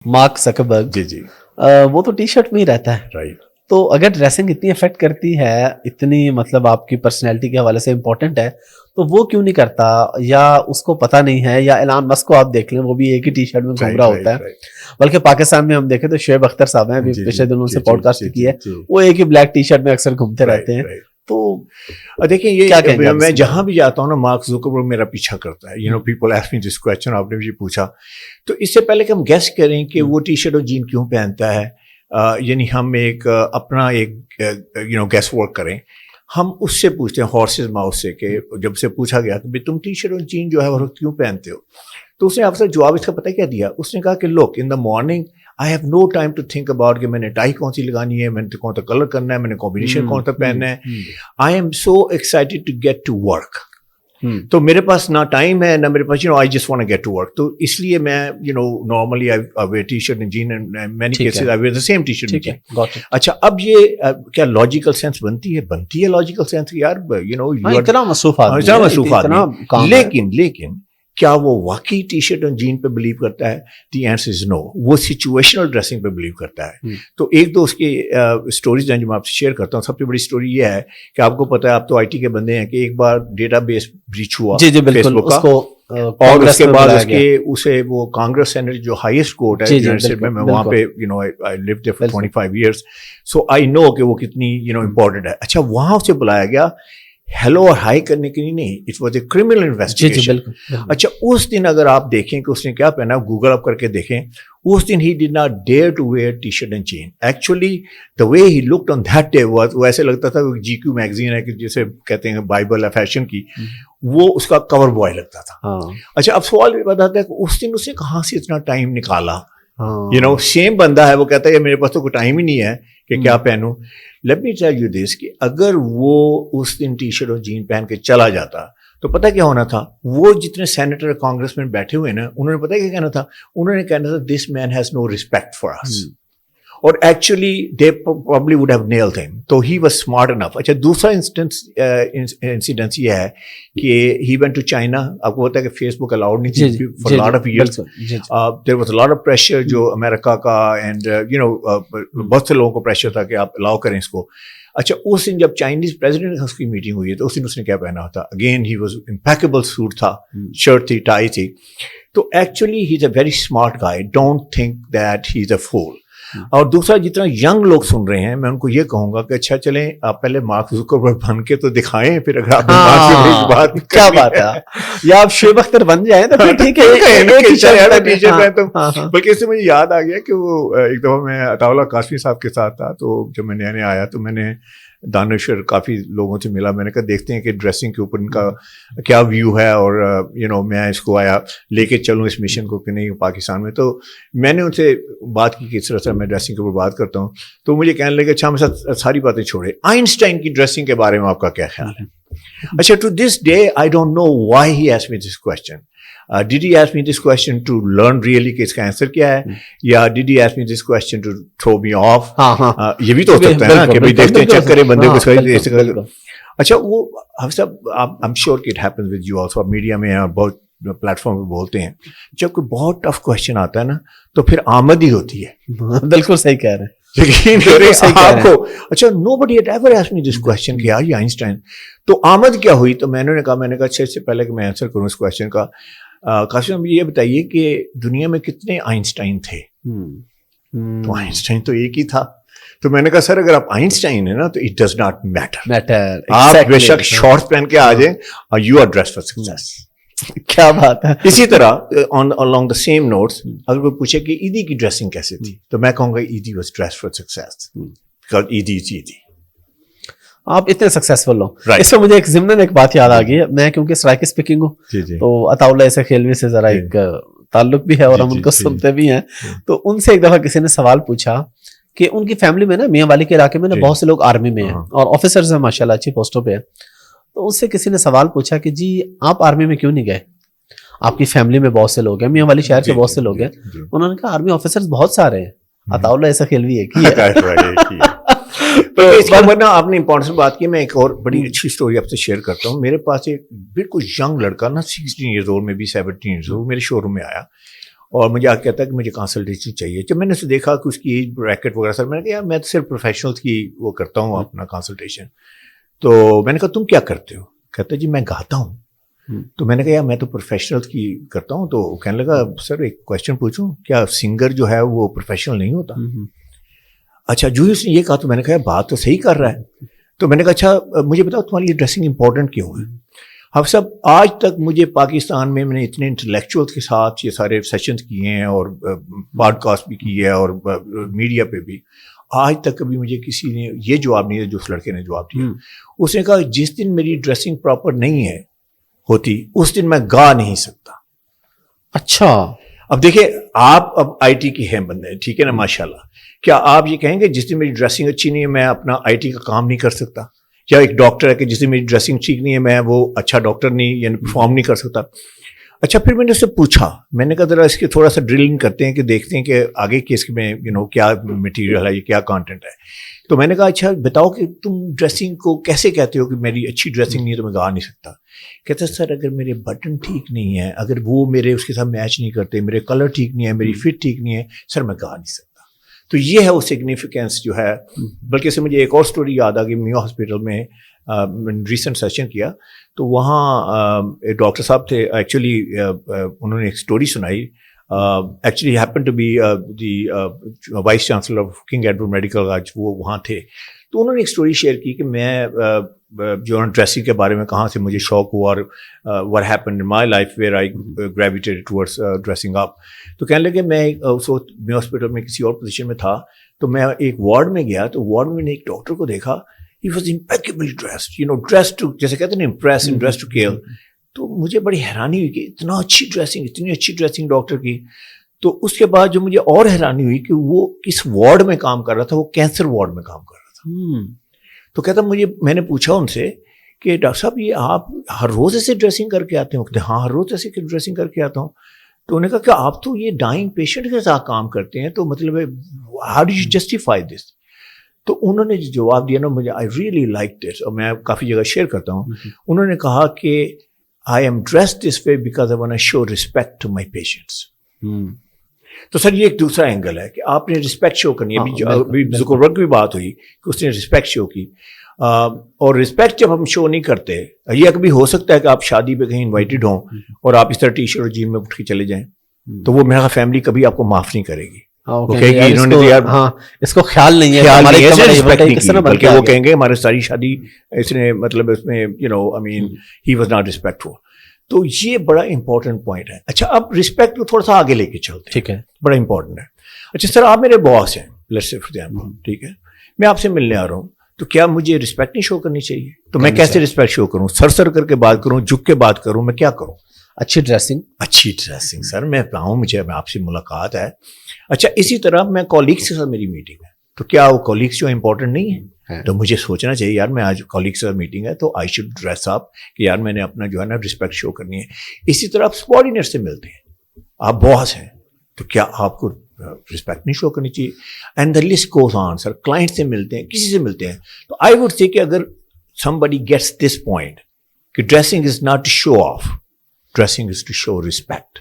Mark Zuckerberg. جی جی وہ تو T shirt میں ہی رہتا ہے. رائٹ. تو اگر ڈریسنگ اتنی افیکٹ کرتی ہے, اتنی مطلب آپ کی پرسنالٹی کے حوالے سے امپورٹنٹ ہے, تو وہ کیوں نہیں کرتا؟ یا اس کو پتہ نہیں ہے؟ یا ایلان مسک کو آپ دیکھ لیں, وہ بھی ایک ہی ٹی شرٹ میں گھوم رہا ہوتا ہے. بلکہ پاکستان میں ہم دیکھیں تو شعیب اختر صاحب ہیں, ابھی پچھلے دنوں سے پوڈ کاسٹ کی ہے, وہ ایک ہی بلیک ٹی شرٹ میں اکثر گھومتے رہتے ہیں. تو دیکھیں یہ میں جہاں بھی جاتا ہوں نا, مارک زکربرگ میرا پیچھا کرتا ہے. People ask me this question, آپ نے مجھے پوچھا تو اس سے پہلے کہ ہم گیس کریں کہ وہ ٹی شرٹ اور جین کیوں پہنتا ہے, یعنی ہم ایک اپنا ایک گیس ورک کریں. ہم اس سے پوچھتے ہیں ہارسز ماؤتھ سے, کہ جب سے پوچھا گیا کہ تم ٹی شرٹ اور جین جو ہے وہ کیوں پہنتے ہو, تو اس نے افسر جواب اس کا پتہ کیا دیا. اس نے کہا کہ look in the morning I have no time to think about کہ میں نے ٹائی کون سی لگانی ہے, میں نے کون سا کلر کرنا ہے, میں نے کمبینیشن کون سا پہننا ہے. I am so excited to get to work. تو میرے پاس نہ ٹائم ہے نہ میرے پاس I just want to get to work. تو اس لیے میں normally I wear T shirt and jean, and many cases I wear the same T shirt and jean. اچھا, اب یہ کیا لاجیکل سینس بنتی ہے لاجیکل سینس یار, اتنا مصروف آدمی. لیکن کیا وہ واقعی ٹی شرٹ اور جین پہ بلیو کرتا ہے؟ دی آنسر از نو. وہ سچویشنل ڈریسنگ پہ بلیو کرتا ہے. تو ایک دو اس کی اسٹوریز ہیں جو میں آپ سے شیئر کرتا ہوں. سب سے بڑی اسٹوری یہ ہے کہ آپ کو پتہ ہے, آپ تو آئی ٹی کے بندے ہیں, کہ ایک بار ڈیٹا بیس بریچ ہوا فیس بک کا, اور اس کے بعد اسے وہ کانگریس سینٹ جو ہائیسٹ کورٹ ہے یونائٹڈ اسٹیٹ میں وہاں پہ I lived there for 25 years, سو آئی نو کہ وہ کتنی امپورٹنٹ ہے. اچھا, وہاں اسے بلایا گیا ہیلو اور ہائی کرنے کے لیے نہیں, it was a criminal investigation. اچھا, اس دن اگر آپ دیکھیں کہ اس نے کیا پہنا, گوگل اپ کر کے دیکھیں, اس دن he did not dare to wear T shirt and jean. Actually the way he looked on that day was, وہ ایسے لگتا تھا جی کیو میگزین ہے کہ جسے کہتے ہیں بائبل ہے فیشن کی, وہ اس کا کور بوائے لگتا تھا. اچھا, اب سوال یہ بتاتا ہے کہ اس دن اسے کہاں سے اتنا ٹائم نکالا. سیم بندہ ہے, وہ کہتا ہے میرے پاس تو کوئی ٹائم ہی نہیں ہے کہ کیا پہنوں. Let me tell you this, کہ اگر وہ اس دن ٹی شرٹ اور جین پہن کے چلا جاتا تو پتہ کیا ہونا تھا, وہ جتنے سینیٹر کانگریس مین بیٹھے ہوئے نا, انہوں نے پتہ کیا کہنا تھا, انہوں نے کہنا تھا this man has no respect for us. اور actually they probably would have nailed him, تو ہی واز اسمارٹ انف. اچھا, دوسرا انسیڈنس یہ ہے کہ ہی وینٹ ٹو چائنا. آپ کو پتا ہے کہ فیس بک الاؤڈ نہیں تھی for lot of years. There was lot of pressure جو امریکہ کا اینڈ بہت سے لوگوں کو پریشر تھا کہ آپ الاؤ کریں اس کو. اچھا, اس دن جب چائنیز پریزیڈنٹ کی میٹنگ ہوئی ہے تو اس دن اس نے کیا پہنا ہوتا, again he was impeccable suit تھا, شرٹ تھی, ٹائی تھی. تو actually he is a very smart guy, don't think that he is a fool. اور دوسرا, جتنا ینگ لوگ سن رہے ہیں, میں ان کو یہ کہوں گا کہ اچھا چلیں آپ پہلے مارک زکربرگ بن کے تو دکھائیں, پھر اگر آپ بات کیا بات ہے, یا آپ شعیب اختر بن جائیں تو پھر ٹھیک ہے. بلکہ اس سے مجھے یاد آ گیا کہ وہ ایک دفعہ میں عطا اللہ قاسمی صاحب کے ساتھ تھا, تو جب میں نیا نیا آیا تو میں نے دانشور کافی لوگوں سے ملا. میں نے کہا دیکھتے ہیں کہ ڈریسنگ کے اوپر ان کا کیا ویو ہے, اور میں اس کو آیا لے کے چلوں اس مشن کو کہ نہیں پاکستان میں. تو میں نے ان سے بات کی کہ اس طرح سے میں ڈریسنگ کے اوپر بات کرتا ہوں, تو مجھے کہنے لگے اچھا ہمیں ساتھ ساری باتیں چھوڑے, آئنسٹائن کی ڈریسنگ کے بارے میں آپ کا کیا خیال ہے؟ اچھا, to this day I don't know why he asked me this question. Did he ask me this question to learn really کہ اس کا آنسر کیا ہے, یا did he ask me this question to throw me off؟ یہ بھی تو ہو سکتا ہے نا کہ بھائی دیکھتے ہیں چیک کریں بندے کو. اچھا, وہ ہم سب I'm sure it happens with you also, media میں ہیں اور بہت پلیٹ فارم پہ بولتے ہیں, جب کوئی بہت ٹف کوشچن آتا ہے نا تو پھر آمد ہی ہوتی ہے. بالکل صحیح کہہ رہے ہیں. آپ کو اچھا nobody had ever asked me this question کہ یہ آئنسٹائن, تو آمد کیا ہوئی؟ تو میں نے کہا اچھا اس سے پہلے کہ میں آنسر کروں اس کوشچن کا, قاسم صاحب یہ بتائیے کہ دنیا میں کتنے آئنسٹائن تھے؟ تو آئنسٹائن تو ایک ہی تھا. تو میں نے کہا سر اگر آپ آئنسٹائن ہیں نا تو اٹ ڈز ناٹ میٹر, آپ بے شک شارٹس پہن کے آ جائیں اور you are dress for success. کیا بات ہے. اسی طرح along the same notes, اگر کوئی پوچھے کہ ایدی کی ڈریسنگ کیسے تھی, تو میں کہوں گا Eddie was dress for success, because Eddie is Eddie. آپ اتنے سکسیسفل ہو. اس سے مجھے ایک ضمن ایک بات یاد آ گئی ہے, میں کیونکہ سرائیکی اسپیکنگ ہوں تو عطا اللہ ایسے کھیلوی سے ذرا ایک تعلق بھی ہے اور ہم ان کو سنتے بھی ہیں. تو ان سے ایک دفعہ کسی نے سوال پوچھا کہ ان کی فیملی میں نا میاں والی کے علاقے میں نا بہت سے لوگ آرمی میں ہیں اور آفیسرز ہیں ماشاء اللہ, اچھی پوسٹوں پہ ہیں. تو اس سے کسی نے سوال پوچھا کہ جی آپ آرمی میں کیوں نہیں گئے, آپ کی فیملی میں بہت سے لوگ ہیں, میاں والی شہر کے بہت سے لوگ ہیں. انہوں نے کہا آرمی آفیسرز بہت سارے ہیں, عطا اللہ ایسا کھیلوی ایک ہی ہے. آپ نے امپورٹنٹ بات کی. میں ایک اور بڑی اچھی اسٹوری آپ سے شیئر کرتا ہوں. میرے پاس ایک بالکل ینگ لڑکا نا 16 ایئرز اولڈ میں بھی 17 ایئرز اولڈ میرے شو روم میں آیا, اور مجھے آ کہتا ہے کہ مجھے کنسلٹیشن چاہیے. جب میں نے اسے دیکھا کہ اس کی ایج بریکٹ وغیرہ سر، میں نے کہا یار میں تو صرف پروفیشنلس کی وہ کرتا ہوں اپنا کنسلٹیشن. تو میں نے کہا تم کیا کرتے ہو؟ کہتا ہے جی میں گاتا ہوں. تو میں نے کہا یار میں تو پروفیشنل کی کرتا ہوں. تو کہنے لگا سر ایک کویشچن پوچھوں، کیا سنگر جو ہے وہ پروفیشنل نہیں ہوتا؟ اچھا جو ہی اس نے یہ کہا تو میں نے کہا بات تو صحیح کر رہا ہے. تو میں نے کہا اچھا مجھے بتاؤ تمہاری یہ ڈریسنگ امپورٹنٹ کیوں ہے؟ حافظ صاحب آج تک مجھے پاکستان میں نے اتنے انٹلیکچوئل کے ساتھ یہ سارے سیشنز کیے ہیں اور پوڈ کاسٹ بھی کی ہے اور میڈیا پہ بھی، آج تک کبھی مجھے کسی نے یہ جواب نہیں دیا جو اس لڑکے نے جواب دیا. اس نے کہا جس دن میری ڈریسنگ پراپر نہیں ہے ہوتی اس دن میں گا نہیں سکتا. اچھا اب دیکھیں آپ اب آئی ٹی کی ہیں بندے، ٹھیک ہے نا ماشاء اللہ، کیا آپ یہ کہیں گے جس دن میری ڈریسنگ اچھی نہیں ہے میں اپنا آئی ٹی کا کام نہیں کر سکتا؟ یا ایک ڈاکٹر ہے کہ جس دن میری ڈریسنگ ٹھیک نہیں ہے میں وہ اچھا ڈاکٹر نہیں یعنی پرفارم نہیں کر سکتا؟ اچھا پھر میں نے اس سے پوچھا، میں نے کہا ذرا اس کے تھوڑا سا ڈرلنگ کرتے ہیں کہ دیکھتے ہیں کہ آگے کے اس میں کیا مٹیریل ہے، یہ کیا کانٹینٹ ہے. تو میں نے کہا اچھا بتاؤ کہ تم ڈریسنگ کو کیسے کہتے ہو کہ میری اچھی ڈریسنگ نہیں ہے تو میں گا نہیں سکتا؟ کہتا ہے سر اگر میرے بٹن ٹھیک نہیں ہے، اگر وہ میرے اس کے ساتھ میچ نہیں کرتے، میرے کلر ٹھیک نہیں ہے، میری فٹ ٹھیک نہیں ہے، سر میں گا نہیں سکتا. تو یہ ہے وہ سگنیفیکینس جو ہے. بلکہ اس سے مجھے ایک اور سٹوری یاد آ گئی. میو ہاسپٹل میں ریسنٹ سیشن کیا تو وہاں ڈاکٹر صاحب تھے. ایکچولی انہوں نے ایک سٹوری سنائی. Actually happen to be the vice chancellor of King Edward medical آج وہ وہاں تھے. تو انہوں نے ایک سٹوری شیئر کی کہ میں جو ڈریسنگ کے بارے میں کہاں سے مجھے شوق ہوا اور what happened in my life where I gravitated towards dressing up. تو کہنے لگے میں اس وقت میں ہاسپٹل میں کسی اور پوزیشن میں تھا تو میں ایک وارڈ میں گیا تو وارڈ میں نے ایک ڈاکٹر کو دیکھا. He was impeccably dressed, dressed to جیسے کہتے ہیں نا impress and dressed to kill. تو مجھے بڑی حیرانی ہوئی کہ اتنا اچھی ڈریسنگ، اتنی اچھی ڈریسنگ ڈاکٹر کی. تو اس کے بعد جو مجھے اور حیرانی ہوئی کہ وہ کس وارڈ میں کام کر رہا تھا، وہ کینسر وارڈ میں کام کر رہا تھا. تو کہتا میں نے پوچھا ان سے کہ ڈاکٹر صاحب یہ آپ ہر روز ایسے ڈریسنگ کر کے آتے ہیں؟ کہتے ہاں ہر روز ایسے ڈریسنگ کر کے آتا ہوں. تو انہوں نے کہا کہ آپ تو یہ ڈائنگ پیشنٹ کے ساتھ کام کرتے ہیں تو مطلب ہاؤ ڈو یو جسٹیفائی دس؟ تو انہوں نے جو جواب دیا نا مجھے آئی ریئلی لائک دس اور میں کافی جگہ شیئر کرتا ہوں. انہوں نے کہا کہ I am dressed this way because I want to show respect to my patients. تو سر یہ ایک دوسرا اینگل ہے کہ آپ نے رسپیکٹ شو کرنی ہے. ابھی زکربرگ کی بھی بات ہوئی کہ اس نے رسپیکٹ شو کی اور رسپیکٹ جب ہم شو نہیں کرتے، یہ کبھی ہو سکتا ہے کہ آپ شادی پہ کہیں انوائٹڈ ہوں اور آپ اس طرح ٹی شرٹ اور جین میں اٹھ کے چلے جائیں تو وہ میرا فیملی کبھی آپ کو معاف نہیں کرے گی. اس کو خیال نہیں ہے، بلکہ وہ کہیں گے ہماری ساری شادی اس نے مطلب اس میں ہی واز ناٹ ریسپیکٹفل. تو یہ بڑا امپورٹنٹ پوائنٹ ہے. اچھا اب رسپیکٹ کو تھوڑا سا آگے لے کے چلتے ہیں، ٹھیک ہے، بڑا امپورٹنٹ ہے. اچھا سر آپ میرے باس ہیں، لیٹس سے فار ایگزامپل، ٹھیک ہے، میں آپ سے ملنے آ رہا ہوں تو کیا مجھے رسپیکٹ نہیں شو کرنی چاہیے؟ تو میں کیسے رسپیکٹ شو کروں؟ سر کر کے بات کروں، جھک کے بات کروں، میں کیا کروں؟ اچھی ڈریسنگ سر میں آؤں، مجھے آپ سے ملاقات ہے. اچھا اسی طرح میں کولیگس کے ساتھ میری میٹنگ ہے تو کیا وہ کولیگس جو امپورٹنٹ نہیں ہے؟ تو مجھے سوچنا چاہیے یار میں آج کولیگس کے ساتھ میٹنگ ہے تو آئی شوڈ ڈریس اپ کہ یار میں نے اپنا جو ہے نا رسپیکٹ شو کرنی ہے. اسی طرح آپ سبارڈینیٹ سے ملتے ہیں، آپ باس ہیں تو کیا آپ کو رسپیکٹ نہیں شو کرنی چاہیے؟ And the list goes on. Sir client سے ملتے ہیں، کسی سے ملتے ہیں تو آئی ووڈ سے کہ اگر somebody gets this point کہ dressing is not to show off, dressing is to show respect.